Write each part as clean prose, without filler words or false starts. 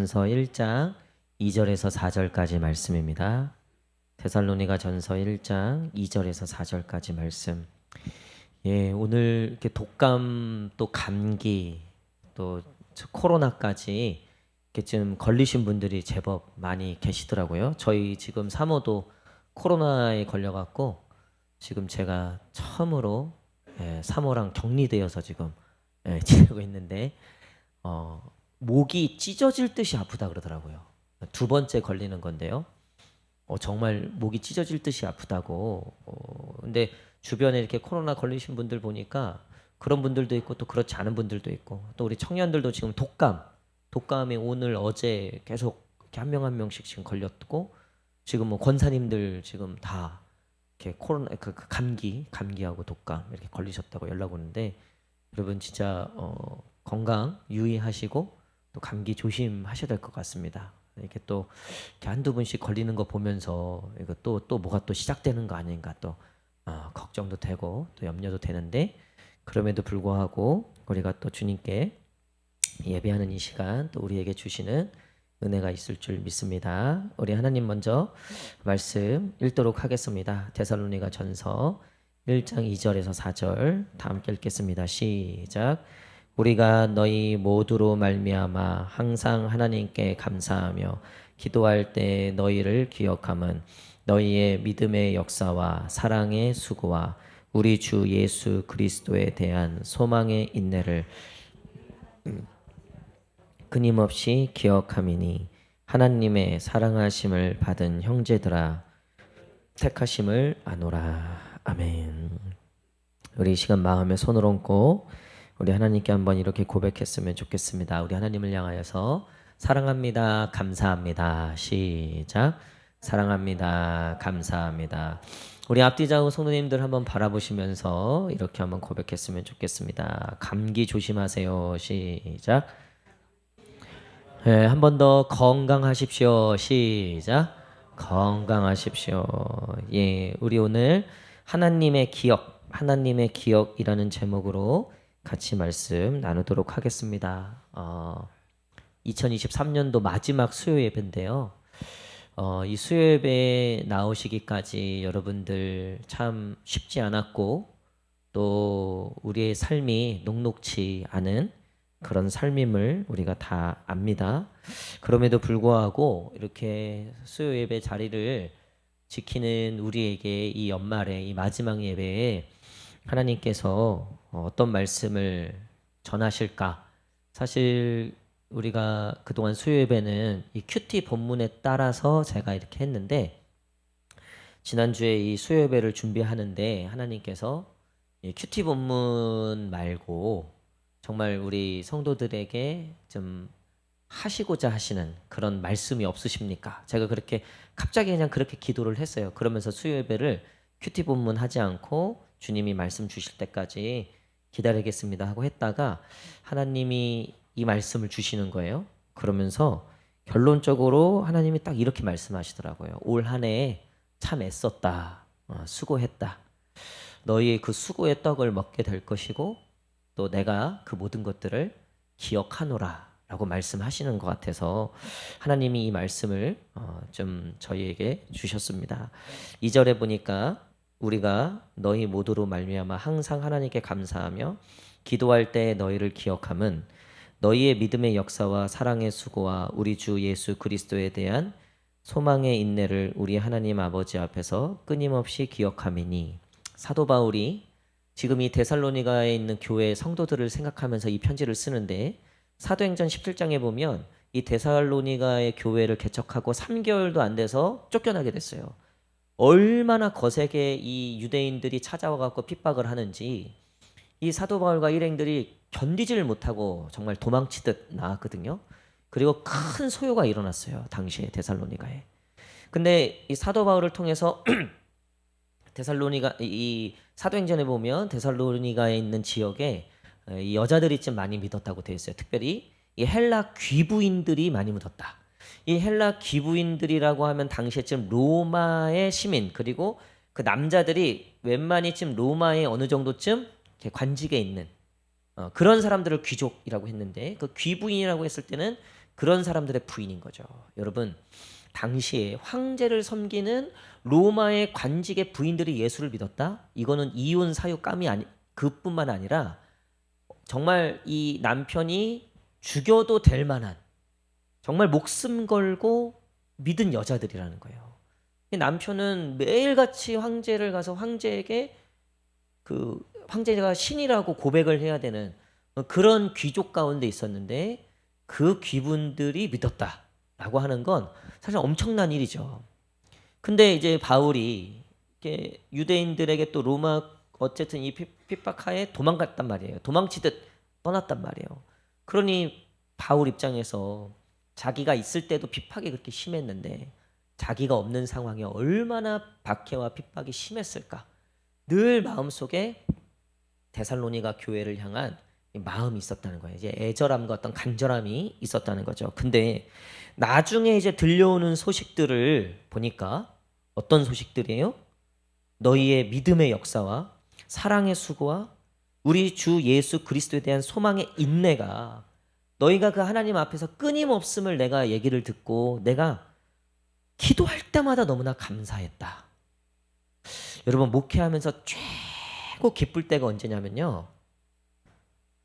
전서 1장 2절에서 4절까지 말씀입니다. 데살로니가 전서 1장 2절에서 4절까지 말씀. 오늘 이렇게 독감 또 감기 또 코로나까지 이렇게 좀 걸리신 분들이 제법 많이 계시더라고요. 저희 지금 사모도 코로나에 걸려갖고 지금 제가 처음으로 사모랑 격리되어서 지금 지내고 있는데 목이 찢어질 듯이 아프다 그러더라고요. 두 번째 걸리는 건데요. 정말 목이 찢어질 듯이 아프다고. 근데 주변에 이렇게 코로나 걸리신 분들 보니까 그런 분들도 있고 또 그렇지 않은 분들도 있고 또 우리 청년들도 지금 독감이 오늘 어제 계속 이렇게 한 명 한 명씩 지금 걸렸고 지금 뭐 권사님들 지금 다 이렇게 코로나 그 감기하고 독감 이렇게 걸리셨다고 연락 오는데 여러분 진짜 건강 유의하시고 또 감기 조심하셔야 될 것 같습니다. 이렇게 또 이렇게 한두 분씩 걸리는 거 보면서 이거 또 뭐가 또 시작되는 거 아닌가 또 걱정도 되고 또 염려도 되는데 그럼에도 불구하고 우리가 또 주님께 예배하는 이 시간 또 우리에게 주시는 은혜가 있을 줄 믿습니다. 우리 하나님 먼저 말씀 읽도록 하겠습니다. 데살로니가 전서 1장 2절에서 4절 다 함께 읽겠습니다. 시작. 우리가 너희 모두로 말미암아 항상 하나님께 감사하며 기도할 때 너희를 기억함은 너희의 믿음의 역사와 사랑의 수고와 우리 주 예수 그리스도에 대한 소망의 인내를 끊임없이 기억함이니 하나님의 사랑하심을 받은 형제들아 택하심을 아노라. 아멘. 우리 이 시간 마음에 손을 얹고 우리 하나님께 한번 이렇게 고백했으면 좋겠습니다. 우리 하나님을 향하여서 사랑합니다. 감사합니다. 시작. 사랑합니다. 감사합니다. 우리 앞뒤 좌우 성도님들 한번 바라보시면서 이렇게 한번 고백했으면 좋겠습니다. 감기 조심하세요. 시작. 한 번 더 건강하십시오. 시작. 건강하십시오. 우리 오늘 하나님의 기억이라는 제목으로 같이 말씀 나누도록 하겠습니다. 2023년도 마지막 수요 예배인데요. 이 수요 예배 나오시기까지 여러분들 참 쉽지 않았고 또 우리의 삶이 녹록지 않은 그런 삶임을 우리가 다 압니다. 그럼에도 불구하고 이렇게 수요 예배 자리를 지키는 우리에게 이 연말에 이 마지막 예배에 하나님께서 어떤 말씀을 전하실까? 사실 우리가 그동안 수요 예배는 이 큐티 본문에 따라서 제가 이렇게 했는데 지난주에 이 수요 예배를 준비하는데 하나님께서 이 큐티 본문 말고 정말 우리 성도들에게 좀 하시고자 하시는 그런 말씀이 없으십니까? 제가 그렇게 갑자기 그냥 그렇게 기도를 했어요. 그러면서 수요 예배를 큐티 본문 하지 않고 주님이 말씀 주실 때까지 기다리겠습니다 하고 했다가 하나님이 이 말씀을 주시는 거예요. 그러면서 결론적으로 하나님이 딱 이렇게 말씀하시더라고요. 올 한 해 참 애썼다. 수고했다. 너희의 그 수고의 떡을 먹게 될 것이고 또 내가 그 모든 것들을 기억하노라 라고 말씀하시는 것 같아서 하나님이 이 말씀을 좀 저희에게 주셨습니다. 2절에 보니까 우리가 너희 모두로 말미암아 항상 하나님께 감사하며 기도할 때 너희를 기억함은 너희의 믿음의 역사와 사랑의 수고와 우리 주 예수 그리스도에 대한 소망의 인내를 우리 하나님 아버지 앞에서 끊임없이 기억함이니. 사도 바울이 지금 이 데살로니가에 있는 교회 성도들을 생각하면서 이 편지를 쓰는데 사도행전 17장에 보면 이 데살로니가의 교회를 개척하고 3개월도 안 돼서 쫓겨나게 됐어요. 얼마나 거세게 이 유대인들이 찾아와 갖고 핍박을 하는지 이 사도 바울과 일행들이 견디지를 못하고 정말 도망치듯 나왔거든요. 그리고 큰 소요가 일어났어요. 당시에 데살로니가에. 근데 이 사도 바울을 통해서 데살로니가 이 사도행전에 보면 데살로니가에 있는 지역에 이 여자들이 좀 많이 믿었다고 되어 있어요. 특별히 이 헬라 귀부인들이 많이 믿었다. 이 헬라 귀부인들이라고 하면 당시에쯤 로마의 시민 그리고 그 남자들이 웬만히쯤 로마의 어느 정도쯤 관직에 있는 그런 사람들을 귀족이라고 했는데 그 귀부인이라고 했을 때는 그런 사람들의 부인인 거죠. 여러분, 당시에 황제를 섬기는 로마의 관직의 부인들이 예수를 믿었다? 이거는 이혼 사유감이 그뿐만 아니라 정말 이 남편이 죽여도 될 만한 정말 목숨 걸고 믿은 여자들이라는 거예요. 남편은 매일같이 황제를 가서 황제에게 그 황제가 신이라고 고백을 해야 되는 그런 귀족 가운데 있었는데 그 귀분들이 믿었다라고 하는 건 사실 엄청난 일이죠. 근데 이제 바울이 이렇게 유대인들에게 또 로마 어쨌든 이 핍박하에 도망갔단 말이에요. 도망치듯 떠났단 말이에요. 그러니 바울 입장에서 자기가 있을 때도 핍박이 그렇게 심했는데 자기가 없는 상황에 얼마나 박해와 핍박이 심했을까. 늘 마음속에 데살로니가 교회를 향한 마음이 있었다는 거예요. 이제 애절함과 어떤 간절함이 있었다는 거죠. 근데 나중에 이제 들려오는 소식들을 보니까 어떤 소식들이에요? 너희의 믿음의 역사와 사랑의 수고와 우리 주 예수 그리스도에 대한 소망의 인내가 너희가 그 하나님 앞에서 끊임없음을 내가 얘기를 듣고 내가 기도할 때마다 너무나 감사했다. 여러분, 목회하면서 최고 기쁠 때가 언제냐면요,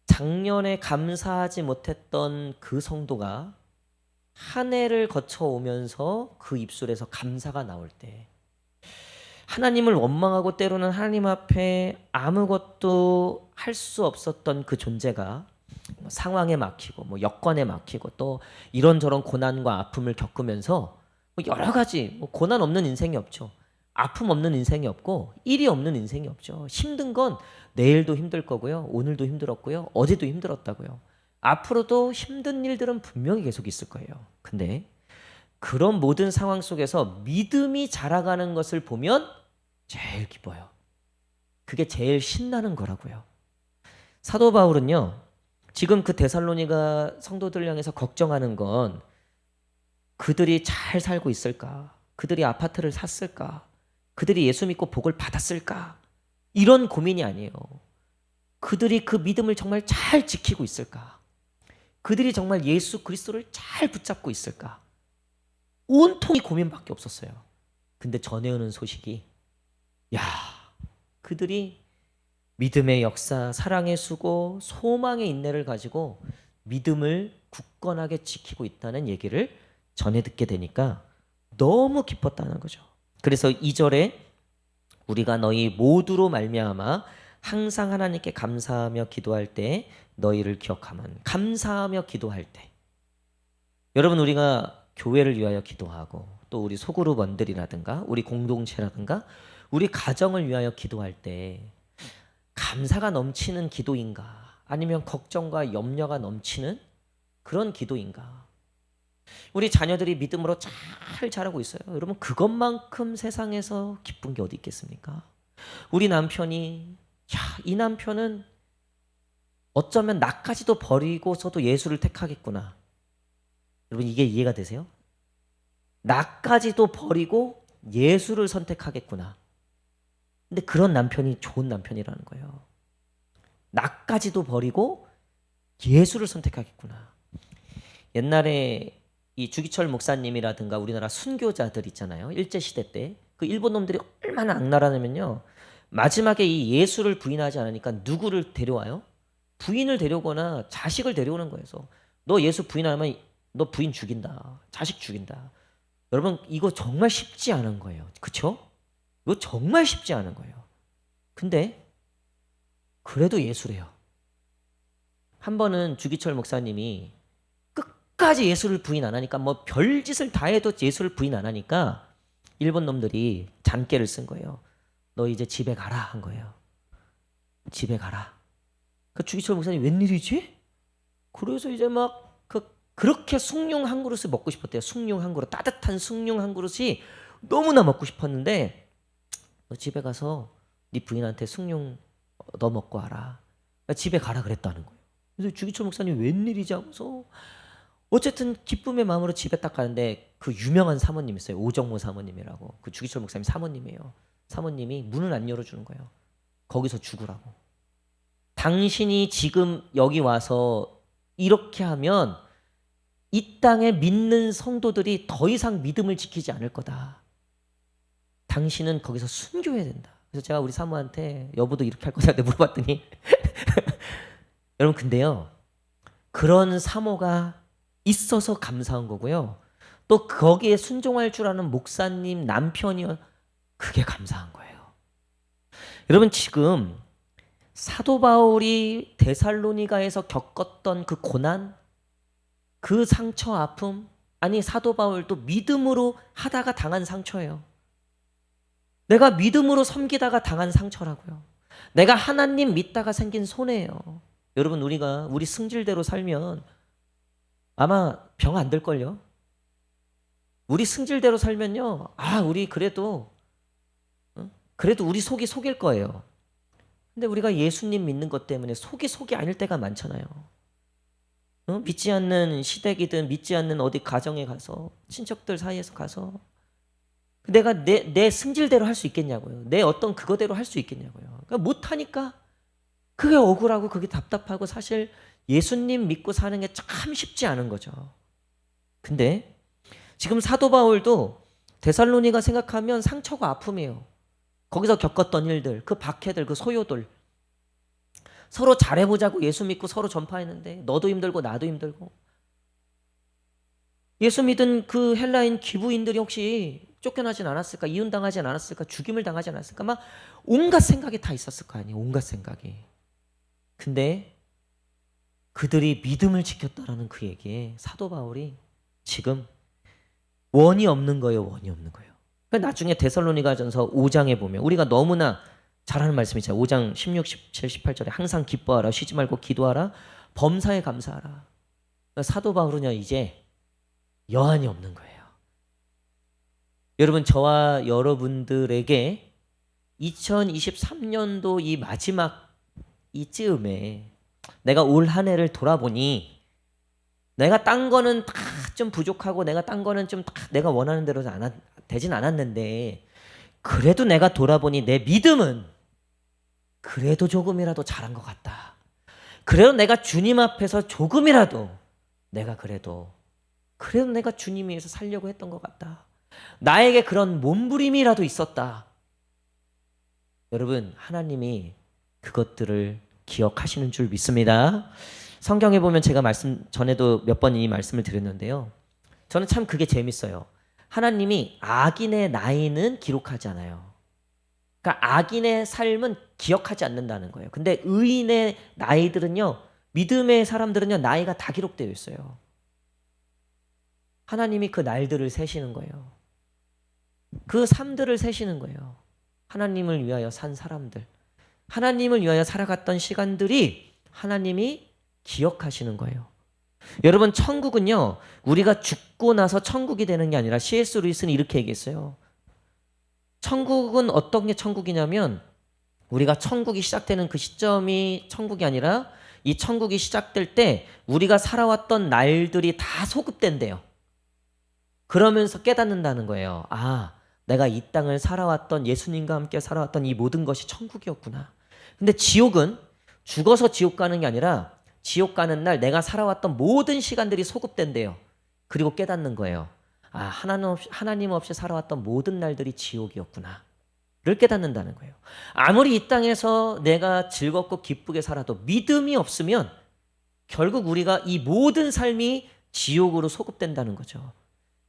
작년에 감사하지 못했던 그 성도가 한 해를 거쳐오면서 그 입술에서 감사가 나올 때, 하나님을 원망하고 때로는 하나님 앞에 아무것도 할 수 없었던 그 존재가 상황에 막히고 여건에 막히고 또 이런저런 고난과 아픔을 겪으면서 여러 가지 고난 없는 인생이 없죠. 아픔 없는 인생이 없고 일이 없는 인생이 없죠. 힘든 건 내일도 힘들 거고요. 오늘도 힘들었고요. 어제도 힘들었다고요. 앞으로도 힘든 일들은 분명히 계속 있을 거예요. 근데 그런 모든 상황 속에서 믿음이 자라가는 것을 보면 제일 기뻐요. 그게 제일 신나는 거라고요. 사도 바울은요, 지금 그 데살로니가 성도들 향해서 걱정하는 건 그들이 잘 살고 있을까? 그들이 아파트를 샀을까? 그들이 예수 믿고 복을 받았을까? 이런 고민이 아니에요. 그들이 그 믿음을 정말 잘 지키고 있을까? 그들이 정말 예수 그리스도를 잘 붙잡고 있을까? 온통 이 고민밖에 없었어요. 근데 전해오는 소식이, 야, 그들이 믿음의 역사, 사랑의 수고, 소망의 인내를 가지고 믿음을 굳건하게 지키고 있다는 얘기를 전해 듣게 되니까 너무 기뻤다는 거죠. 그래서 2절에 우리가 너희 모두로 말미암아 항상 하나님께 감사하며 기도할 때 너희를 기억하면, 감사하며 기도할 때, 여러분, 우리가 교회를 위하여 기도하고 또 우리 소그룹원들이라든가 우리 공동체라든가 우리 가정을 위하여 기도할 때 감사가 넘치는 기도인가, 아니면 걱정과 염려가 넘치는 그런 기도인가? 우리 자녀들이 믿음으로 잘 자라고 있어요. 여러분, 그것만큼 세상에서 기쁜 게 어디 있겠습니까? 우리 남편이, 이 남편은 어쩌면 나까지도 버리고서도 예수를 택하겠구나. 여러분, 이게 이해가 되세요? 나까지도 버리고 예수를 선택하겠구나. 근데 그런 남편이 좋은 남편이라는 거예요. 나까지도 버리고 예수를 선택하겠구나. 옛날에 이 주기철 목사님이라든가 우리나라 순교자들 있잖아요. 일제시대 때 그 일본 놈들이 얼마나 악랄하냐면요, 마지막에 이 예수를 부인하지 않으니까 누구를 데려와요? 부인을 데려오거나 자식을 데려오는 거예요. 그래서 너 예수 부인하면 너 부인 죽인다, 자식 죽인다. 여러분, 이거 정말 쉽지 않은 거예요. 그쵸? 이거 정말 쉽지 않은 거예요. 근데 그래도 예수래요. 한 번은 주기철 목사님이 끝까지 예수를 부인 안 하니까, 별짓을 다 해도 예수를 부인 안 하니까 일본 놈들이 잔꾀를 쓴 거예요. 너 이제 집에 가라 한 거예요. 집에 가라. 그 주기철 목사님, 웬일이지? 그래서 이제 그렇게 숭늉 한 그릇을 먹고 싶었대요. 숭늉 한 그릇, 따뜻한 숭늉 한 그릇이 너무나 먹고 싶었는데, 너 집에 가서 네 부인한테 숭늉 너 먹고 와라. 집에 가라 그랬다는 거예요. 그래서 주기철 목사님, 웬일이지 하고서 어쨌든 기쁨의 마음으로 집에 딱 가는데 그 유명한 사모님 있어요. 오정모 사모님이라고. 그 주기철 목사님 사모님이에요. 사모님이 문을 안 열어주는 거예요. 거기서 죽으라고. 당신이 지금 여기 와서 이렇게 하면 이 땅에 믿는 성도들이 더 이상 믿음을 지키지 않을 거다. 당신은 거기서 순교해야 된다. 그래서 제가 우리 사모한테 여보도 이렇게 할 거다 물어봤더니 여러분 근데요. 그런 사모가 있어서 감사한 거고요. 또 거기에 순종할 줄 아는 목사님 남편이요. 그게 감사한 거예요. 여러분 지금 사도 바울이 데살로니가에서 겪었던 그 고난, 그 상처 아픔, 아니 사도 바울도 믿음으로 하다가 당한 상처예요. 내가 믿음으로 섬기다가 당한 상처라고요. 내가 하나님 믿다가 생긴 손해예요. 여러분 우리가 우리 승질대로 살면 아마 병 안 들걸요. 우리 승질대로 살면요. 우리 그래도 우리 속이 속일 거예요. 근데 우리가 예수님 믿는 것 때문에 속이 아닐 때가 많잖아요. 믿지 않는 시댁이든 믿지 않는 어디 가정에 가서 친척들 사이에서 가서 내가 내 승질대로 할 수 있겠냐고요. 내 어떤 그거대로 할 수 있겠냐고요. 그러니까 못하니까 그게 억울하고 그게 답답하고 사실 예수님 믿고 사는 게 참 쉽지 않은 거죠. 근데 지금 사도 바울도 데살로니가 생각하면 상처가 아픔이에요. 거기서 겪었던 일들, 그 박해들, 그 소요들 서로 잘해보자고 예수 믿고 서로 전파했는데 너도 힘들고 나도 힘들고 예수 믿은 그 헬라인 기부인들이 혹시 쫓겨나진 않았을까? 이혼당하진 않았을까? 죽임을 당하지 않았을까? 막 온갖 생각이 다 있었을 거 아니에요. 온갖 생각이. 근데 그들이 믿음을 지켰다라는 그 얘기에 사도 바울이 지금 원이 없는 거예요. 원이 없는 거예요. 나중에 데살로니가전서 5장에 보면 우리가 너무나 잘하는 말씀이잖아요. 5장 16, 17, 18절에 항상 기뻐하라, 쉬지 말고 기도하라, 범사에 감사하라. 사도 바울은요 이제 여한이 없는 거예요. 여러분 저와 여러분들에게 2023년도 이 마지막 이쯤에 내가 올 한 해를 돌아보니 내가 딴 거는 다 좀 부족하고 내가 딴 거는 좀 다 내가 원하는 대로 되진 않았는데 그래도 내가 돌아보니 내 믿음은 그래도 조금이라도 잘한 것 같다. 그래도 내가 주님 앞에서 조금이라도 내가 그래도 내가 주님 위해서 살려고 했던 것 같다. 나에게 그런 몸부림이라도 있었다. 여러분 하나님이 그것들을 기억하시는 줄 믿습니다. 성경에 보면 제가 전에도 몇 번 이 말씀을 드렸는데요. 저는 참 그게 재밌어요. 하나님이 악인의 나이는 기록하지 않아요. 그러니까 악인의 삶은 기억하지 않는다는 거예요. 근데 의인의 나이들은요. 믿음의 사람들은요. 나이가 다 기록되어 있어요. 하나님이 그 날들을 세시는 거예요. 그 삶들을 세시는 거예요. 하나님을 위하여 산 사람들. 하나님을 위하여 살아갔던 시간들이 하나님이 기억하시는 거예요. 여러분 천국은요. 우리가 죽고 나서 천국이 되는 게 아니라 C.S. 루이스는 이렇게 얘기했어요. 천국은 어떤 게 천국이냐면 우리가 천국이 시작되는 그 시점이 천국이 아니라 이 천국이 시작될 때 우리가 살아왔던 날들이 다 소급된대요. 그러면서 깨닫는다는 거예요. 내가 이 땅을 살아왔던 예수님과 함께 살아왔던 이 모든 것이 천국이었구나. 근데 지옥은 죽어서 지옥 가는 게 아니라 지옥 가는 날 내가 살아왔던 모든 시간들이 소급된대요. 그리고 깨닫는 거예요. 하나님 없이 살아왔던 모든 날들이 지옥이었구나. 를 깨닫는다는 거예요. 아무리 이 땅에서 내가 즐겁고 기쁘게 살아도 믿음이 없으면 결국 우리가 이 모든 삶이 지옥으로 소급된다는 거죠.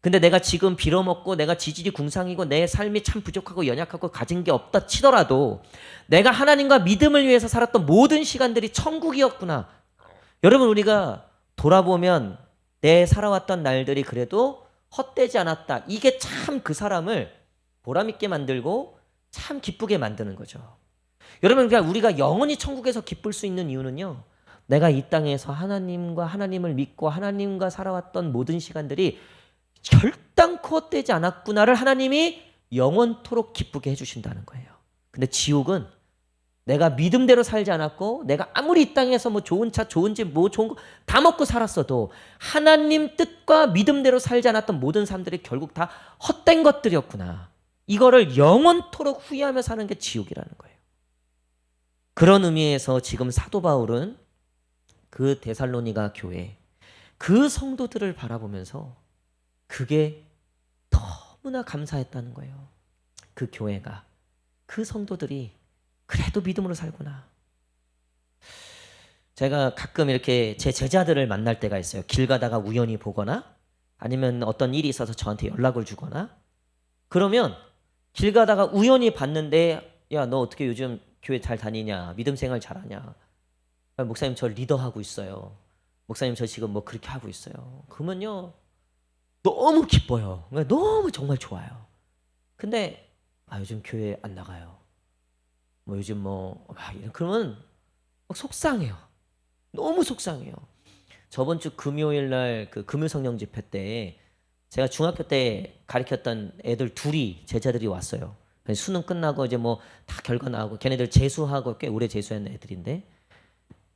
근데 내가 지금 빌어먹고 내가 지질이 궁상이고 내 삶이 참 부족하고 연약하고 가진 게 없다 치더라도 내가 하나님과 믿음을 위해서 살았던 모든 시간들이 천국이었구나. 여러분 우리가 돌아보면 내 살아왔던 날들이 그래도 헛되지 않았다. 이게 참 그 사람을 보람있게 만들고 참 기쁘게 만드는 거죠. 여러분 그러니까 우리가 영원히 천국에서 기쁠 수 있는 이유는요. 내가 이 땅에서 하나님을 믿고 하나님과 살아왔던 모든 시간들이 결단코 헛되지 않았구나를 하나님이 영원토록 기쁘게 해주신다는 거예요. 근데 지옥은 내가 믿음대로 살지 않았고 내가 아무리 이 땅에서 뭐 좋은 차 좋은 집 뭐 좋은 거 다 먹고 살았어도 하나님 뜻과 믿음대로 살지 않았던 모든 사람들이 결국 다 헛된 것들이었구나. 이거를 영원토록 후회하며 사는 게 지옥이라는 거예요. 그런 의미에서 지금 사도 바울은 그 데살로니가 교회 그 성도들을 바라보면서 그게 너무나 감사했다는 거예요. 그 교회가, 그 성도들이 그래도 믿음으로 살구나. 제가 가끔 이렇게 제 제자들을 만날 때가 있어요. 길 가다가 우연히 보거나 아니면 어떤 일이 있어서 저한테 연락을 주거나, 그러면 길 가다가 우연히 봤는데, 야, 너 어떻게 요즘 교회 잘 다니냐? 믿음 생활 잘하냐? 목사님 저 리더하고 있어요. 목사님 저 지금 뭐 그렇게 하고 있어요. 그러면요 너무 기뻐요. 너무 정말 좋아요. 근데 요즘 교회 안 나가요. 뭐 요즘 그러면 막 속상해요. 너무 속상해요. 저번 주 금요일 날 그 금요 성령 집회 때 제가 중학교 때 가르쳤던 애들 둘이 제자들이 왔어요. 수능 끝나고 이제 뭐 다 결과 나오고, 걔네들 재수하고 꽤 오래 재수했는 애들인데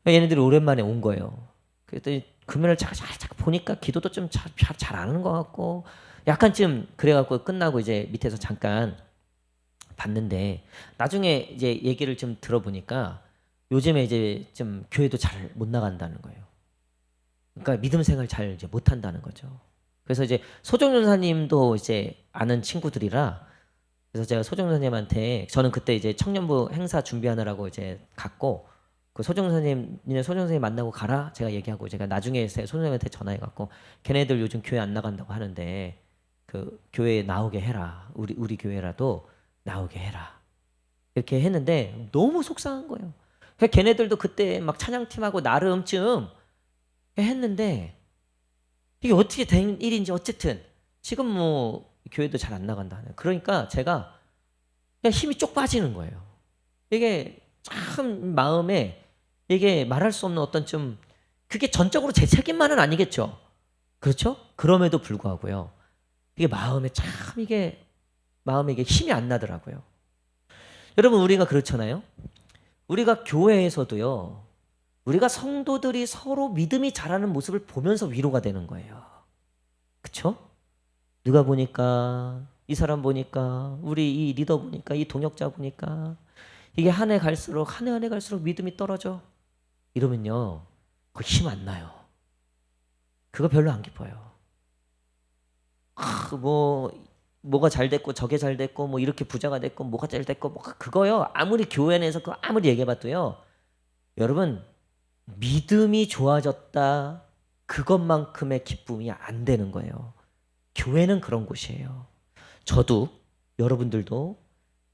얘네들이 오랜만에 온 거예요. 그랬더니 금요일 잘 보니까 기도도 좀 잘 안 하는 것 같고 약간 좀 그래갖고 끝나고 이제 밑에서 잠깐 봤는데, 나중에 이제 얘기를 좀 들어보니까 요즘에 이제 좀 교회도 잘 못 나간다는 거예요. 그러니까 믿음 생활 잘 이제 못 한다는 거죠. 그래서 이제 소정 전사님도 이제 아는 친구들이라, 그래서 제가 소정 선생님한테, 저는 그때 이제 청년부 행사 준비하느라고 이제 갔고, 그 소정 선생님, 니네 소정 선생님 만나고 가라 제가 얘기하고, 제가 나중에 소정 선생님한테 전화해 갖고 걔네들 요즘 교회 안 나간다고 하는데 그 교회에 나오게 해라. 우리 교회라도 나오게 해라. 이렇게 했는데 너무 속상한 거예요. 그러니까 걔네들도 그때 막 찬양팀하고 나름 좀 했는데 이게 어떻게 된 일인지 어쨌든 지금 뭐 교회도 잘 안 나간다. 그러니까 제가 그냥 힘이 쪽 빠지는 거예요. 이게 참 마음에 이게 말할 수 없는 어떤 좀, 그게 전적으로 제 책임만은 아니겠죠. 그렇죠? 그럼에도 불구하고요. 이게 마음에 참 마음에 이게 힘이 안 나더라고요. 여러분 우리가 그렇잖아요. 우리가 교회에서도요. 우리가 성도들이 서로 믿음이 자라는 모습을 보면서 위로가 되는 거예요. 그렇죠? 누가 보니까, 이 사람 보니까, 우리 이 리더 보니까, 이 동역자 보니까 이게 한 해 갈수록 믿음이 떨어져. 이러면요. 그거 힘 안 나요. 그거 별로 안 기뻐요. 뭐가 잘 됐고 저게 잘 됐고 뭐 이렇게 부자가 됐고 뭐가 잘 됐고 뭐가 그거요. 아무리 교회 내에서 그거 아무리 얘기해봐도요. 여러분 믿음이 좋아졌다. 그것만큼의 기쁨이 안 되는 거예요. 교회는 그런 곳이에요. 저도 여러분들도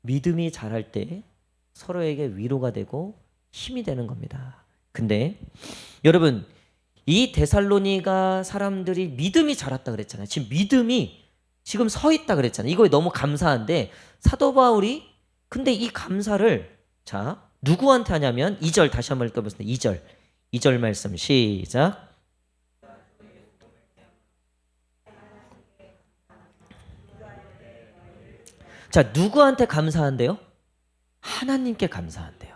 믿음이 자랄 때 서로에게 위로가 되고 힘이 되는 겁니다. 근데 여러분 이 데살로니가 사람들이 믿음이 자랐다 그랬잖아요. 지금 믿음이 지금 서 있다 그랬잖아요. 이거에 너무 감사한데 사도 바울이 근데 이 감사를 자 누구한테 하냐면 2절 다시 한번 읽어보겠습니다. 2절 말씀 시작. 자 누구한테 감사한대요? 하나님께 감사한대요.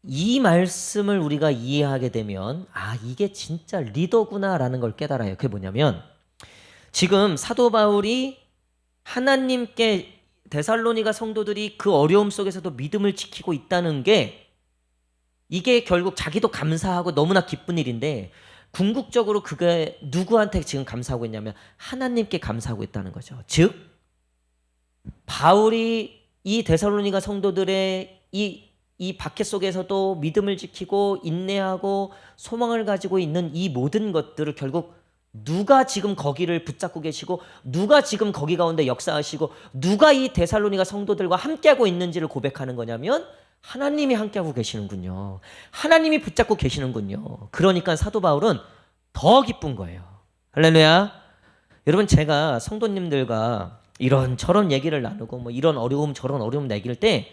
이 말씀을 우리가 이해하게 되면 이게 진짜 리더구나라는 걸 깨달아요. 그게 뭐냐면 지금 사도 바울이 하나님께 데살로니가 성도들이 그 어려움 속에서도 믿음을 지키고 있다는 게 이게 결국 자기도 감사하고 너무나 기쁜 일인데 궁극적으로 그게 누구한테 지금 감사하고 있냐면 하나님께 감사하고 있다는 거죠. 즉 바울이 이 데살로니가 성도들의 이 박해 속에서도 믿음을 지키고 인내하고 소망을 가지고 있는 이 모든 것들을 결국 누가 지금 거기를 붙잡고 계시고 누가 지금 거기 가운데 역사하시고 누가 이 데살로니가 성도들과 함께하고 있는지를 고백하는 거냐면 하나님이 함께하고 계시는군요. 하나님이 붙잡고 계시는군요. 그러니까 사도 바울은 더 기쁜 거예요. 할렐루야. 여러분 제가 성도님들과 이런저런 얘기를 나누고 뭐 이런 어려움 저런 어려움 얘기할 때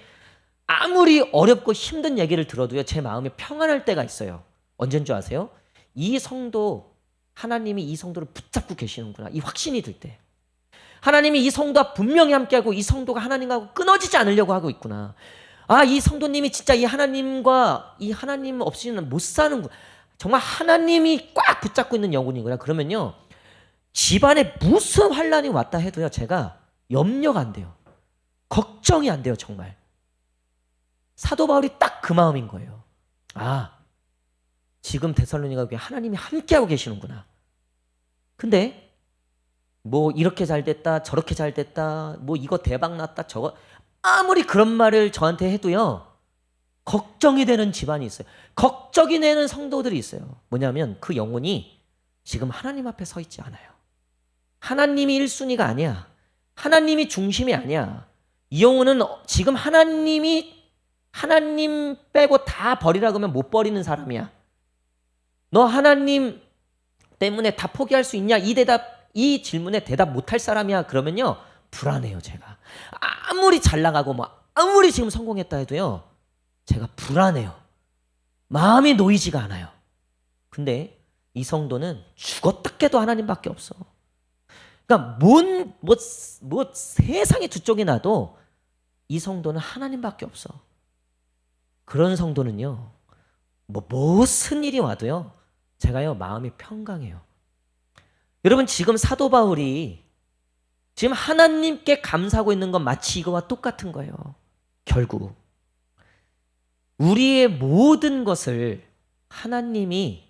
아무리 어렵고 힘든 얘기를 들어도요 제 마음이 평안할 때가 있어요. 언제인 줄 아세요? 이 성도 하나님이 이 성도를 붙잡고 계시는구나 이 확신이 들 때, 하나님이 이 성도와 분명히 함께하고 이 성도가 하나님과 끊어지지 않으려고 하고 있구나. 이 성도님이 진짜 이 하나님과 이 하나님 없이는 못 사는 정말 하나님이 꽉 붙잡고 있는 영혼이구나. 그러면요 집안에 무슨 환란이 왔다 해도요 제가 염려가 안 돼요. 걱정이 안 돼요. 정말 사도 바울이 딱 그 마음인 거예요. 지금 데살로니가 교회 하나님이 함께하고 계시는구나. 근데 뭐 이렇게 잘 됐다 저렇게 잘 됐다 뭐 이거 대박 났다 저거 아무리 그런 말을 저한테 해도요 걱정이 되는 집안이 있어요. 걱정이 되는 성도들이 있어요. 뭐냐면 그 영혼이 지금 하나님 앞에 서 있지 않아요. 하나님이 1순위가 아니야. 하나님이 중심이 아니야. 이 영혼은 지금 하나님 빼고 다 버리라 그러면 못 버리는 사람이야. 너 하나님 때문에 다 포기할 수 있냐? 이 질문에 대답 못할 사람이야. 그러면요 불안해요. 제가 아무리 잘 나가고 뭐 아무리 지금 성공했다 해도요 제가 불안해요. 마음이 놓이지가 않아요. 근데 이 성도는 죽었다 깨도 하나님밖에 없어. 그러니까 뭐 세상에 두 쪽이 나도 이 성도는 하나님밖에 없어. 그런 성도는요 뭐 무슨 일이 와도요 제가요 마음이 평강해요. 여러분 지금 사도 바울이 지금 하나님께 감사하고 있는 건 마치 이거와 똑같은 거예요. 결국 우리의 모든 것을 하나님이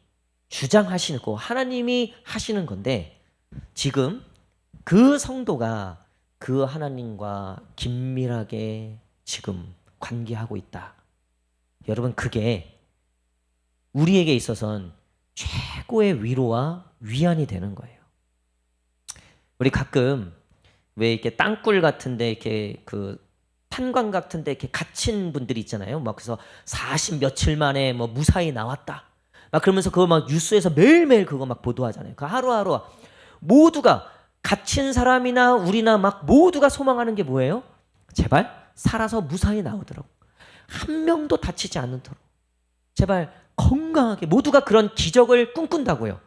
주장하시고 하나님이 하시는 건데 지금 그 성도가 그 하나님과 긴밀하게 지금 관계하고 있다. 여러분 그게 우리에게 있어서는 최고의 위로와 위안이 되는 거예요. 우리 가끔 왜 이렇게 땅굴 같은데 이렇게 그 탄광 같은데 이렇게 갇힌 분들이 있잖아요. 막 그래서 40 며칠 만에 뭐 무사히 나왔다. 막 그러면서 그거 막 뉴스에서 매일매일 그거 막 보도하잖아요. 그 하루하루 모두가 갇힌 사람이나 우리나 막 모두가 소망하는 게 뭐예요? 제발 살아서 무사히 나오도록. 한 명도 다치지 않도록. 제발 건강하게 모두가 그런 기적을 꿈꾼다고요.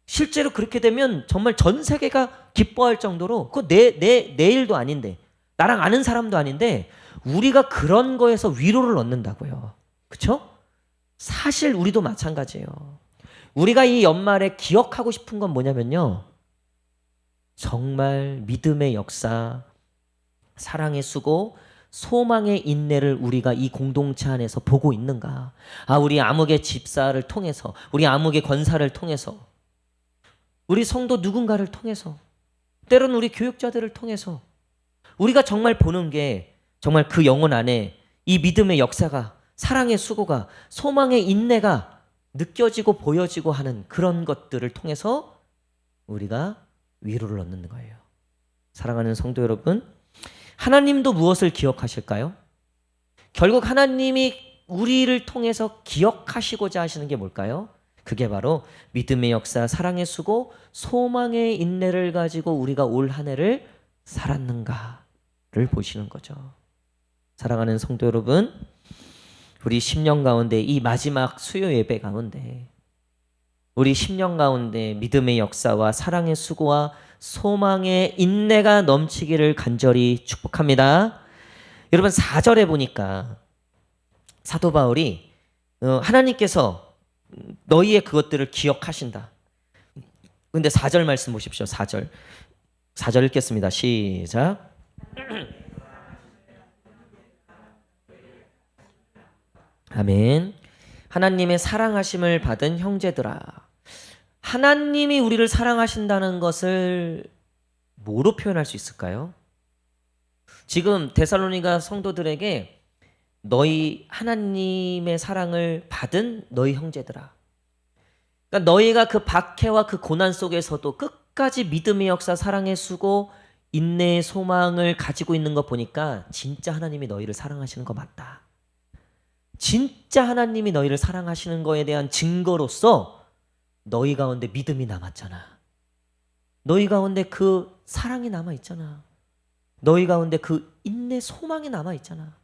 실제로 그렇게 되면 정말 전 세계가 기뻐할 정도로 그거 내 일도 아닌데 나랑 아는 사람도 아닌데 우리가 그런 거에서 위로를 얻는다고요. 그렇죠? 사실 우리도 마찬가지예요. 우리가 이 연말에 기억하고 싶은 건 뭐냐면요. 정말 믿음의 역사, 사랑의 수고, 소망의 인내를 우리가 이 공동체 안에서 보고 있는가? 우리 암흑의 집사를 통해서, 우리 암흑의 권사를 통해서, 우리 성도 누군가를 통해서, 때로는 우리 교육자들을 통해서 우리가 정말 보는 게 정말 그 영혼 안에 이 믿음의 역사가, 사랑의 수고가, 소망의 인내가 느껴지고 보여지고 하는 그런 것들을 통해서 우리가 위로를 얻는 거예요. 사랑하는 성도 여러분, 하나님도 무엇을 기억하실까요? 결국 하나님이 우리를 통해서 기억하시고자 하시는 게 뭘까요? 그게 바로 믿음의 역사, 사랑의 수고, 소망의 인내를 가지고 우리가 올 한 해를 살았는가를 보시는 거죠. 사랑하는 성도 여러분, 우리 10년 가운데 이 마지막 수요 예배 가운데 우리 10년 가운데 믿음의 역사와 사랑의 수고와 소망의 인내가 넘치기를 간절히 축복합니다. 여러분 4절에 보니까 사도 바울이 하나님께서 너희의 그것들을 기억하신다. 근데 4절 말씀 보십시오. 4절 읽겠습니다. 시작. 아멘. 하나님의 사랑하심을 받은 형제들아. 하나님이 우리를 사랑하신다는 것을 뭐로 표현할 수 있을까요? 지금 데살로니가 성도들에게 너희 하나님의 사랑을 받은 너희 형제들아. 그러니까 너희가 그 박해와 그 고난 속에서도 끝까지 믿음의 역사, 사랑의 수고, 인내의 소망을 가지고 있는 거 보니까 진짜 하나님이 너희를 사랑하시는 거 맞다. 진짜 하나님이 너희를 사랑하시는 거에 대한 증거로서 너희 가운데 믿음이 남았잖아. 너희 가운데 그 사랑이 남아있잖아. 너희 가운데 그 인내, 소망이 남아있잖아.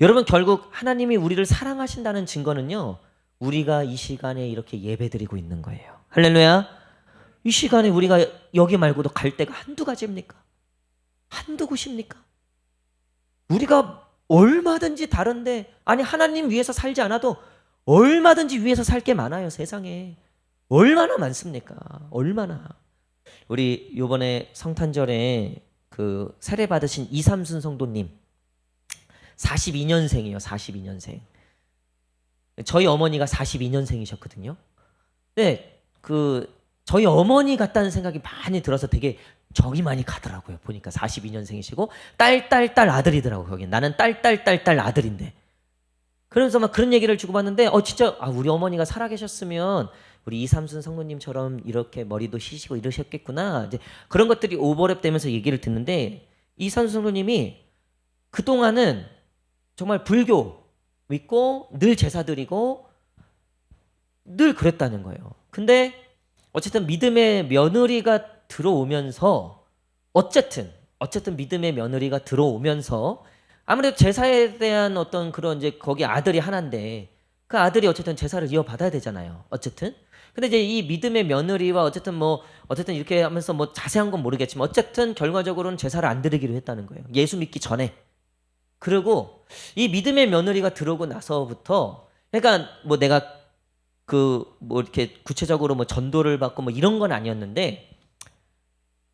여러분 결국 하나님이 우리를 사랑하신다는 증거는요. 우리가 이 시간에 이렇게 예배드리고 있는 거예요. 할렐루야. 이 시간에 우리가 여기 말고도 갈 데가 한두 가지입니까? 한두 곳입니까? 우리가 얼마든지 다른데 아니 하나님 위해서 살지 않아도 얼마든지 위해서 살 게 많아요. 세상에. 얼마나 많습니까? 얼마나. 우리 요번에 성탄절에 그 세례 받으신 이삼순 성도님 42년생이에요. 42년생. 저희 어머니가 42년생이셨거든요. 근데 저희 어머니 같다는 생각이 많이 들어서 되게 정이 많이 가더라고요. 보니까 42년생이시고 딸 아들이더라고. 거기 나는 딸 아들인데. 그러면서 막 그런 얘기를 주고받는데 진짜 우리 어머니가 살아계셨으면 우리 이삼순 성도님처럼 이렇게 머리도 시시고 이러셨겠구나. 이제 그런 것들이 오버랩 되면서 얘기를 듣는데 이삼순 성도님이 그동안은 정말 불교 믿고 늘 제사 드리고 늘 그랬다는 거예요. 근데 어쨌든 믿음의 며느리가 들어오면서 어쨌든 믿음의 며느리가 들어오면서 아무래도 제사에 대한 어떤 그런 이제 거기 아들이 하나인데 그 아들이 어쨌든 제사를 이어받아야 되잖아요. 어쨌든. 근데 이제 이 믿음의 며느리와 어쨌든 이렇게 하면서 뭐 자세한 건 모르겠지만 어쨌든 결과적으로는 제사를 안 드리기로 했다는 거예요. 예수 믿기 전에. 그리고 이 믿음의 며느리가 들어오고 나서부터 그러니까 뭐 내가 뭐 이렇게 구체적으로 뭐 전도를 받고 뭐 이런 건 아니었는데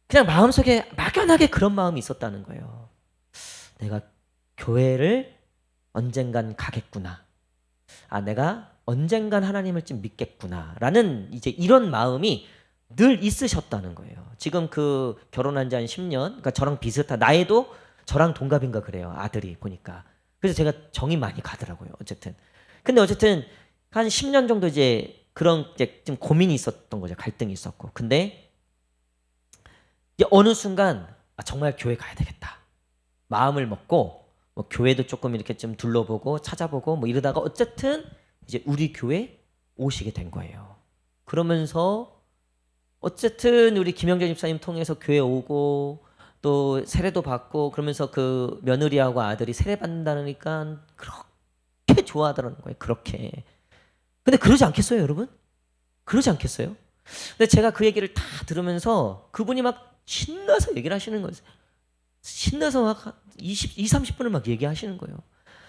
그냥 마음속에 막연하게 그런 마음이 있었다는 거예요. 내가 교회를 언젠간 가겠구나. 내가 언젠간 하나님을 좀 믿겠구나. 라는 이제 이런 마음이 늘 있으셨다는 거예요. 지금 결혼한 지 한 10년, 그러니까 저랑 비슷한, 나이도 저랑 동갑인가 그래요. 아들이 보니까. 그래서 제가 정이 많이 가더라고요. 어쨌든. 근데 어쨌든 한 10년 정도 이제 그런 이제 좀 고민이 있었던 거죠. 갈등이 있었고. 근데 이제 어느 순간 정말 교회 가야 되겠다. 마음을 먹고 뭐 교회도 조금 이렇게 좀 둘러보고 찾아보고 뭐 이러다가 어쨌든 이제 우리 교회 오시게 된 거예요. 그러면서 어쨌든 우리 김영재 집사님 통해서 교회 오고 또 세례도 받고 그러면서 그 며느리하고 아들이 세례 받는다니까 그렇게 좋아하더라는 거예요. 그렇게. 근데 그러지 않겠어요, 여러분? 그러지 않겠어요? 근데 제가 그 얘기를 다 들으면서 그분이 막 신나서 얘기를 하시는 거예요. 신나서 막 30분을 막 얘기하시는 거예요.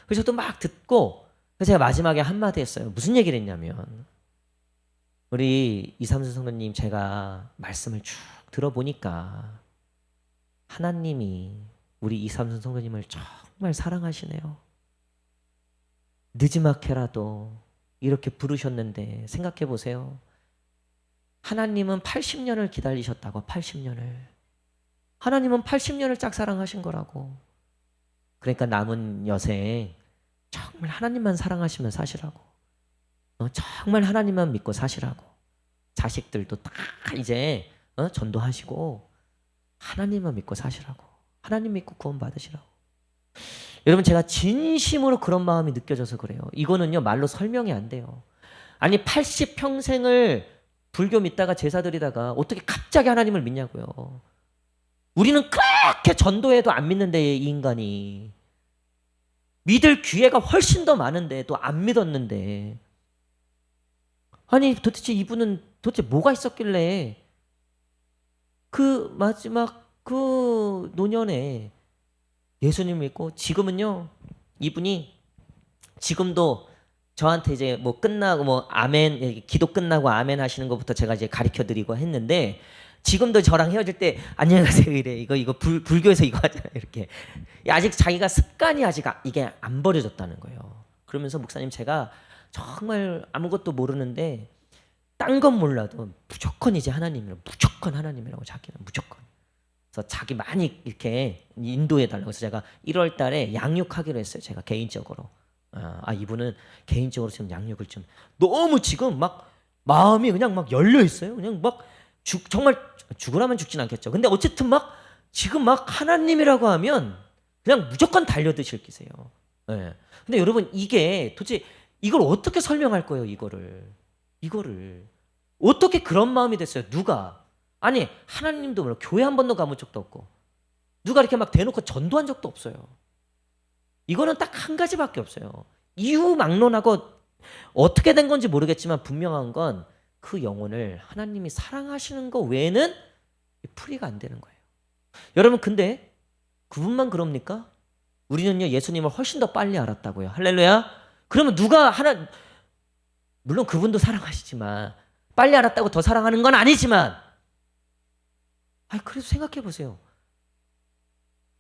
그래서 저도 막 듣고 그래서 제가 마지막에 한마디 했어요. 무슨 얘기를 했냐면 우리 이삼순 성도님 제가 말씀을 쭉 들어보니까 하나님이 우리 이삼순 성도님을 정말 사랑하시네요. 늦지막해라도 이렇게 부르셨는데 생각해 보세요. 하나님은 80년을 기다리셨다고. 80년을. 하나님은 80년을 짝사랑하신 거라고. 그러니까 남은 여생 정말 하나님만 사랑하시면 사시라고. 정말 하나님만 믿고 사시라고. 자식들도 다 이제 전도하시고 하나님만 믿고 사시라고. 하나님 믿고 구원 받으시라고. 여러분 제가 진심으로 그런 마음이 느껴져서 그래요. 이거는요 말로 설명이 안 돼요. 아니 80평생을 불교 믿다가 제사 드리다가 어떻게 갑자기 하나님을 믿냐고요. 우리는 그렇게 전도해도 안 믿는데 이 인간이. 믿을 기회가 훨씬 더 많은데 또 안 믿었는데. 아니 도대체 이분은 도대체 뭐가 있었길래 그 마지막 그 노년에 예수님 믿고 지금은요 이분이 지금도 저한테 이제 뭐 끝나고 뭐 아멘 기도 끝나고 아멘 하시는 것부터 제가 이제 가르쳐 드리고 했는데 지금도 저랑 헤어질 때 안녕히 가세요 이래. 이거 불교에서 이거 하잖아요. 이렇게. 아직 자기가 습관이 아직 이게 안 버려졌다는 거예요. 그러면서 목사님 제가 정말 아무것도 모르는데 딴 건 몰라도 무조건 이제 무조건 하나님이라고 자기는 무조건. 그래서 자기 많이 이렇게 인도해 달라고 해서 제가 1월 달에 양육하기로 했어요. 제가 개인적으로. 이분은 개인적으로 지금 양육을 좀 너무 지금 막 마음이 그냥 막 열려 있어요. 그냥 막 정말 죽으라면 죽진 않겠죠. 근데 어쨌든 막 지금 막 하나님이라고 하면 그냥 무조건 달려드실 기세요. 네. 근데 여러분 이게 도대체 이걸 어떻게 설명할 거예요? 이거를 어떻게 그런 마음이 됐어요? 누가? 아니 하나님도 몰라. 교회 한 번도 가본 적도 없고 누가 이렇게 막 대놓고 전도한 적도 없어요. 이거는 딱 한 가지밖에 없어요. 이유 막론하고 어떻게 된 건지 모르겠지만 분명한 건 그 영혼을 하나님이 사랑하시는 거 외에는 풀이가 안 되는 거예요. 여러분 근데 그분만 그럽니까? 우리는요 예수님을 훨씬 더 빨리 알았다고요. 할렐루야. 그러면 물론 그분도 사랑하시지만 빨리 알았다고 더 사랑하는 건 아니지만 그래도 생각해 보세요.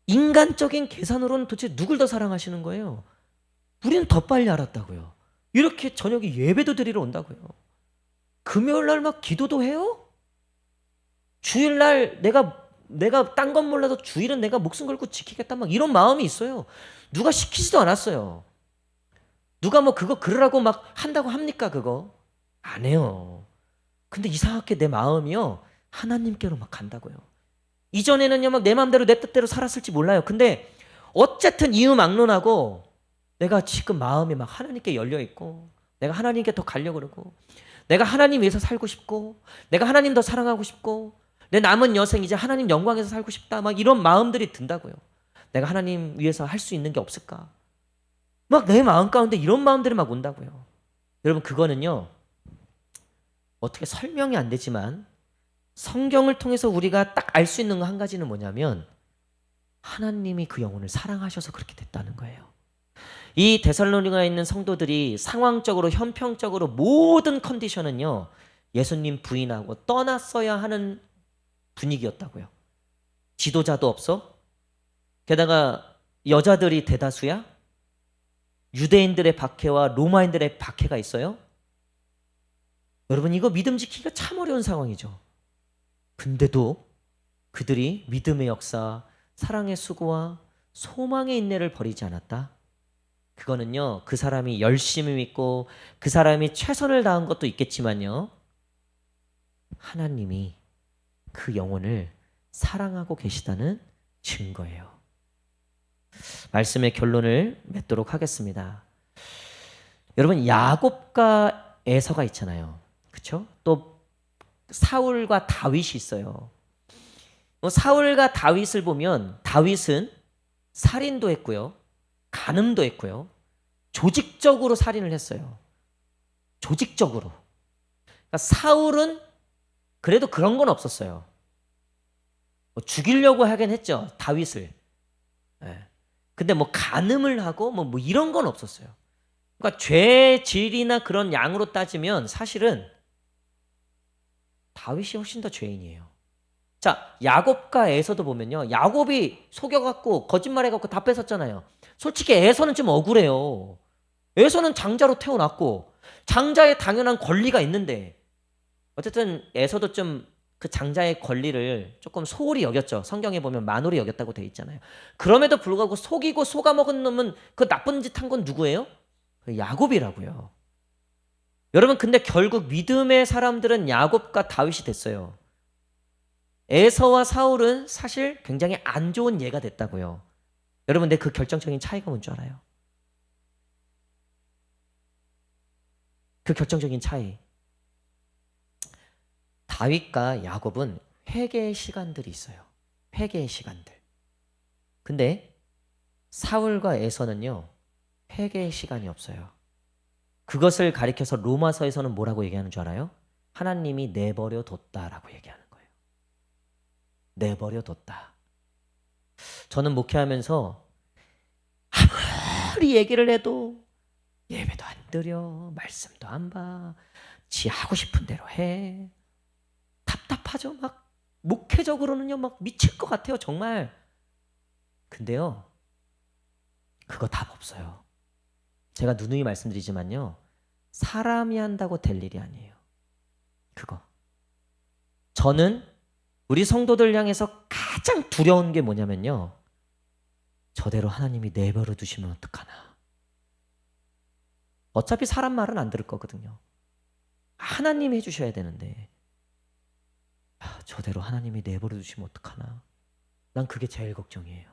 인간적인 계산으로는 도대체 누굴 더 사랑하시는 거예요? 우리는 더 빨리 알았다고요. 이렇게 저녁에 예배도 드리러 온다고요. 금요일 날 막 기도도 해요. 주일날 내가 딴 건 몰라도 주일은 내가 목숨 걸고 지키겠다 막 이런 마음이 있어요. 누가 시키지도 않았어요. 누가 뭐 그거 그러라고 막 한다고 합니까? 그거 안 해요. 근데 이상하게 내 마음이요 하나님께로 막 간다고요. 이전에는요 막 내 마음대로 내 뜻대로 살았을지 몰라요. 근데 어쨌든 이유 막론하고 내가 지금 마음이 막 하나님께 열려 있고 내가 하나님께 더 가려고 그러고 내가 하나님 위해서 살고 싶고 내가 하나님 더 사랑하고 싶고 내 남은 여생 이제 하나님 영광에서 살고 싶다 막 이런 마음들이 든다고요. 내가 하나님 위해서 할 수 있는 게 없을까? 막 내 마음 가운데 이런 마음들이 막 온다고요. 여러분 그거는요 어떻게 설명이 안 되지만 성경을 통해서 우리가 딱 알 수 있는 거 한 가지는 뭐냐면 하나님이 그 영혼을 사랑하셔서 그렇게 됐다는 거예요. 이 데살로니가에 있는 성도들이 상황적으로 형평적으로 모든 컨디션은요 예수님 부인하고 떠났어야 하는 분위기였다고요. 지도자도 없어. 게다가 여자들이 대다수야. 유대인들의 박해와 로마인들의 박해가 있어요. 여러분 이거 믿음 지키기가 참 어려운 상황이죠. 근데도 그들이 믿음의 역사, 사랑의 수고와 소망의 인내를 버리지 않았다. 그거는요 그 사람이 열심히 믿고 그 사람이 최선을 다한 것도 있겠지만요 하나님이 그 영혼을 사랑하고 계시다는 증거예요. 말씀의 결론을 맺도록 하겠습니다. 여러분 야곱과 에서가 있잖아요. 그렇죠? 또 사울과 다윗이 있어요. 사울과 다윗을 보면 다윗은 살인도 했고요. 간음도 했고요. 조직적으로 살인을 했어요. 조직적으로. 그러니까 사울은 그래도 그런 건 없었어요. 죽이려고 하긴 했죠. 다윗을. 네. 근데 뭐 간음을 하고 뭐 이런 건 없었어요. 그러니까 죄 질이나 그런 양으로 따지면 사실은 다윗이 훨씬 더 죄인이에요. 자, 야곱과 에서도 보면요. 야곱이 속여갖고 거짓말해갖고 다 뺏었잖아요. 솔직히 에서는 좀 억울해요. 에서는 장자로 태어났고 장자의 당연한 권리가 있는데 어쨌든 에서도 좀 그 장자의 권리를 조금 소홀히 여겼죠. 성경에 보면 만홀히 여겼다고 돼 있잖아요. 그럼에도 불구하고 속이고 속아먹은 놈은 그 나쁜 짓 한 건 누구예요? 야곱이라고요. 여러분 근데 결국 믿음의 사람들은 야곱과 다윗이 됐어요. 에서와 사울은 사실 굉장히 안 좋은 예가 됐다고요. 여러분 근데 그 결정적인 차이가 뭔 줄 알아요? 그 결정적인 차이. 다윗과 야곱은 회개의 시간들이 있어요. 회개의 시간들. 근데 사울과 에서는요. 회개의 시간이 없어요. 그것을 가리켜서 로마서에서는 뭐라고 얘기하는 줄 알아요? 하나님이 내버려 뒀다라고 얘기하는 거예요. 내버려 뒀다. 저는 목회하면서 아무리 얘기를 해도 예배도 안 드려, 말씀도 안 봐, 지 하고 싶은 대로 해. 답답하죠. 막 목회적으로는요 막 미칠 것 같아요 정말. 근데요 그거 답 없어요. 제가 누누이 말씀드리지만요 사람이 한다고 될 일이 아니에요. 그거 저는 우리 성도들 향해서 가장 두려운 게 뭐냐면요 저대로 하나님이 내버려 두시면 어떡하나. 어차피 사람 말은 안 들을 거거든요. 하나님이 해주셔야 되는데 저대로 하나님이 내버려 두시면 어떡하나. 난 그게 제일 걱정이에요.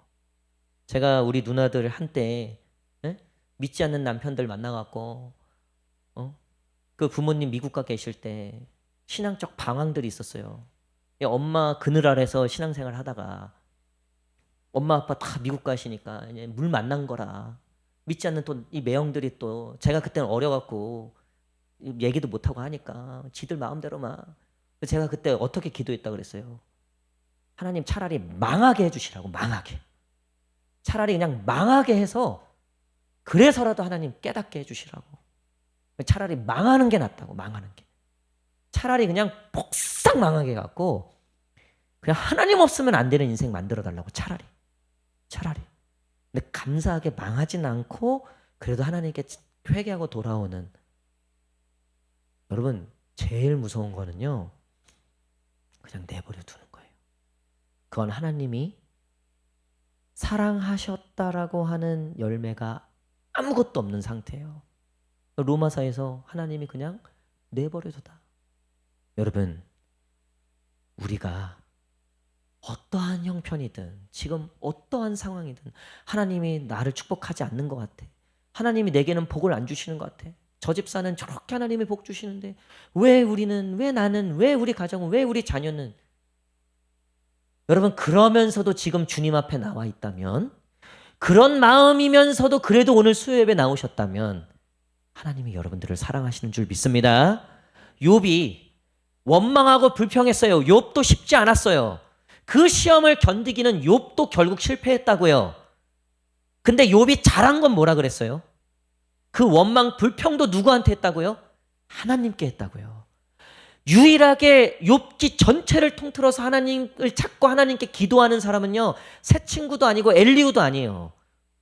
제가 우리 누나들 한때 믿지 않는 남편들 만나갖고 그 부모님 미국 가 계실 때 신앙적 방황들이 있었어요. 엄마 그늘 아래서 신앙생활 하다가 엄마 아빠 다 미국 가시니까 이제 물 만난 거라 믿지 않는 또 이 매형들이 또 제가 그때는 어려갖고 얘기도 못하고 하니까 지들 마음대로 막. 제가 그때 어떻게 기도했다 그랬어요? 하나님 차라리 망하게 해주시라고. 망하게. 차라리 그냥 망하게 해서 그래서라도 하나님 깨닫게 해주시라고. 차라리 망하는 게 낫다고. 망하는 게. 차라리 그냥 폭삭 망하게 해갖고 그냥 하나님 없으면 안 되는 인생 만들어달라고. 차라리. 근데 감사하게 망하진 않고 그래도 하나님께 회개하고 돌아오는 여러분 제일 무서운 거는요, 그냥 내버려 두는 거예요. 그건 하나님이 사랑하셨다라고 하는 열매가 아무것도 없는 상태예요. 로마서에서 하나님이 그냥 내버려 두다. 여러분, 우리가 어떠한 형편이든 지금 어떠한 상황이든 하나님이 나를 축복하지 않는 것 같아. 하나님이 내게는 복을 안 주시는 것 같아. 저 집사는 저렇게 하나님이 복 주시는데 왜 우리는, 왜 나는, 왜 우리 가정은, 왜 우리 자녀는. 여러분, 그러면서도 지금 주님 앞에 나와 있다면, 그런 마음이면서도 그래도 오늘 수요 예배 나오셨다면 하나님이 여러분들을 사랑하시는 줄 믿습니다. 욥이 원망하고 불평했어요. 욥도 쉽지 않았어요. 그 시험을 견디기는 욥도 결국 실패했다고요. 근데 욥이 잘한 건 뭐라 그랬어요? 그 원망 불평도 누구한테 했다고요? 하나님께 했다고요. 유일하게 욥기 전체를 통틀어서 하나님을 찾고 하나님께 기도하는 사람은요, 새 친구도 아니고 엘리후도 아니에요.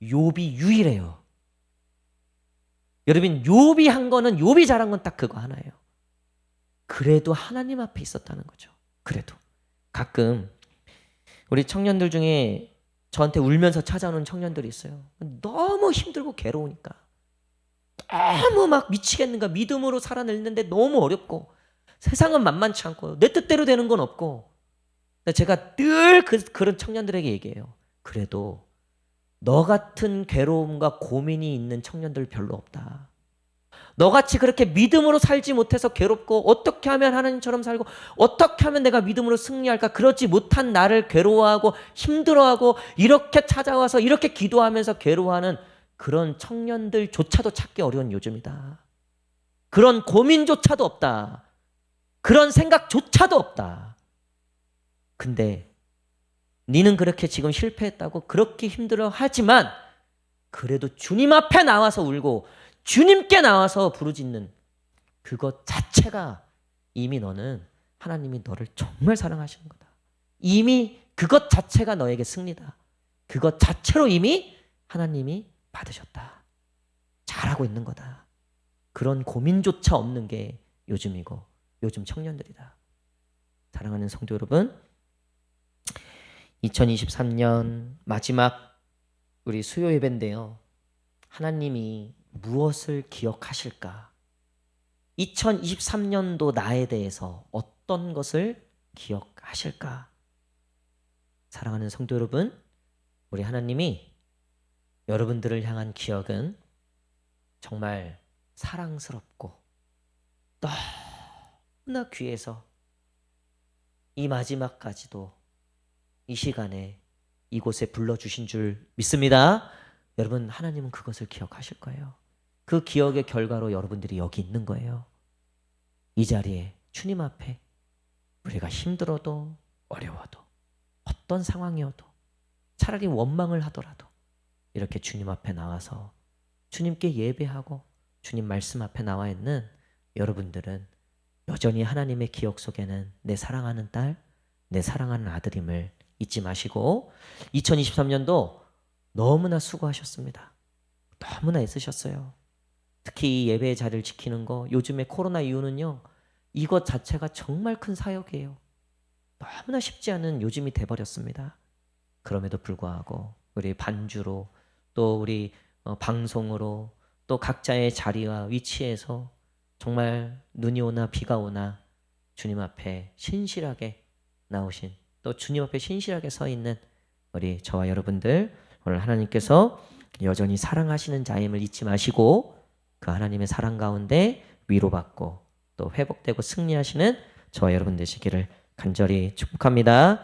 욥이 유일해요. 여러분, 욥이 한 거는, 욥이 잘한 건 딱 그거 하나예요. 그래도 하나님 앞에 있었다는 거죠. 그래도 가끔 우리 청년들 중에 저한테 울면서 찾아오는 청년들이 있어요. 너무 힘들고 괴로우니까, 너무 막 미치겠는가, 믿음으로 살아내는데 너무 어렵고, 세상은 만만치 않고 내 뜻대로 되는 건 없고. 제가 늘 그런 청년들에게 얘기해요. 그래도 너 같은 괴로움과 고민이 있는 청년들 별로 없다. 너같이 그렇게 믿음으로 살지 못해서 괴롭고, 어떻게 하면 하나님처럼 살고, 어떻게 하면 내가 믿음으로 승리할까, 그러지 못한 나를 괴로워하고 힘들어하고 이렇게 찾아와서 이렇게 기도하면서 괴로워하는 그런 청년들조차도 찾기 어려운 요즘이다. 그런 고민조차도 없다. 그런 생각조차도 없다. 근데 니는 그렇게 지금 실패했다고 그렇게 힘들어하지만 그래도 주님 앞에 나와서 울고 주님께 나와서 부르짖는 그것 자체가 이미 너는, 하나님이 너를 정말 사랑하시는 거다. 이미 그것 자체가 너에게 승리다. 그것 자체로 이미 하나님이 받으셨다. 잘하고 있는 거다. 그런 고민조차 없는 게 요즘이고 요즘 청년들이다. 사랑하는 성도 여러분, 2023년 마지막 우리 수요 예배인데요, 하나님이 무엇을 기억하실까? 2023년도 나에 대해서 어떤 것을 기억하실까? 사랑하는 성도 여러분, 우리 하나님이 여러분들을 향한 기억은 정말 사랑스럽고 너무나 귀해서 이 마지막까지도 이 시간에 이곳에 불러주신 줄 믿습니다. 여러분, 하나님은 그것을 기억하실 거예요. 그 기억의 결과로 여러분들이 여기 있는 거예요. 이 자리에 주님 앞에 우리가 힘들어도 어려워도 어떤 상황이어도 차라리 원망을 하더라도 이렇게 주님 앞에 나와서 주님께 예배하고 주님 말씀 앞에 나와 있는 여러분들은 여전히 하나님의 기억 속에는 내 사랑하는 딸, 내 사랑하는 아들임을 잊지 마시고, 2023년도 너무나 수고하셨습니다. 너무나 애쓰셨어요. 특히 이 예배의 자리를 지키는 거, 요즘에 코로나 이후는요, 이것 자체가 정말 큰 사역이에요. 너무나 쉽지 않은 요즘이 돼버렸습니다. 그럼에도 불구하고 우리 반주로, 또 우리 방송으로, 또 각자의 자리와 위치에서 정말 눈이 오나 비가 오나 주님 앞에 신실하게 나오신, 또 주님 앞에 신실하게 서 있는 우리 저와 여러분들, 오늘 하나님께서 여전히 사랑하시는 자임을 잊지 마시고 그 하나님의 사랑 가운데 위로받고 또 회복되고 승리하시는 저와 여러분 되시기를 간절히 축복합니다.